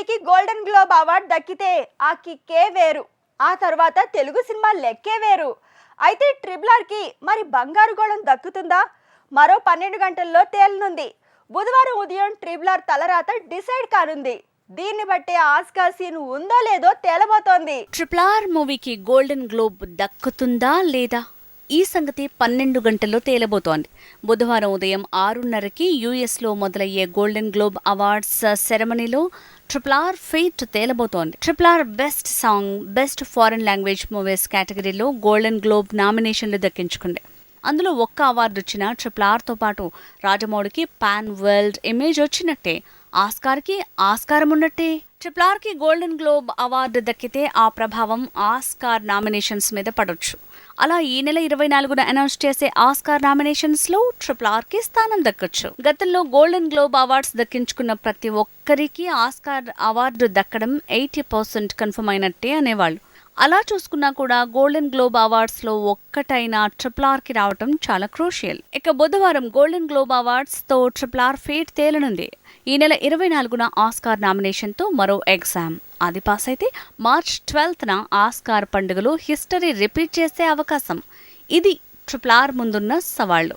మూవీకి golden globe award దక్కితే ఆ కిక్కే వేరు. ఆ తర్వాత తెలుగు సినిమా లెక్కే వేరు. అయితే ట్రిపుల్ మరి బంగారు గోళం దక్కుతుందా? మరో 12 గంటల్లో తేలనుంది. బుధవారం ఉదయం ట్రిపుల్ తలరాత డిసైడ్ కానుంది. దీన్ని బట్టే ఆస్కార్ సీన్ ఉందో లేదో తేలబోతోంది. ట్రిపుల్ మూవీకి గోల్డెన్ గ్లోబ్ దక్కుతుందా లేదా? ఈ సంగతి 12 గంటల్లో తేలబోతోంది. బుధవారం ఉదయం 6:30కి యుఎస్లో మొదలయ్యే గోల్డెన్ గ్లోబ్ అవార్డ్స్ సెరమనీలో ట్రిపుల్ ఫేట్ తేలబోతోంది. Triple best song, best foreign language movies కేటగిరీలో గోల్డెన్ గ్లోబ్ నామినేషన్లు దక్కించుకుంది. అందులో ఒక్క అవార్డు వచ్చిన ట్రిపుల్తో పాటు రాజమౌళికి పాన్ వరల్డ్ ఇమేజ్ వచ్చినట్టే, ఆస్కార్కి ఆస్కారం ఉన్నట్టే. ట్రిపుల్కి గోల్డెన్ గ్లోబ్ అవార్డు దక్కితే ఆ ప్రభావం ఆస్కార్ నామినేషన్స్ మీద పడొచ్చు. అలా ఈ నెల 24న అనౌన్స్ చేసే ఆస్కార్ నామినేషన్స్ లో ట్రిపుల్కి స్థానం దక్కొచ్చు. గతంలో గోల్డెన్ గ్లోబ్ అవార్డ్స్ దక్కించుకున్న ప్రతి ఒక్కరికి ఆస్కార్ అవార్డు దక్కడం 80% కన్ఫర్మ్ అయినట్టే అనేవాళ్ళు. అలా చూసుకున్నా కూడా గోల్డెన్ గ్లోబ్ అవార్డ్స్ లో ఒక్కటైనా ట్రిపుల్కి రావటం చాలా క్రూషియల్. ఇక బుధవారం గోల్డెన్ గ్లోబ్ అవార్డ్స్ తో ట్రిపుల్ ఫేట్ తేలనుంది. ఈ నెల 24న ఆస్కార్ నామినేషన్ తో మరో ఎగ్జామ్. అది పాస్ అయితే మార్చ్ 12న ఆస్కార్ పండుగలో హిస్టరీ రిపీట్ చేసే అవకాశం. ఇది ట్రిపుల్ ముందున్న సవాళ్లు.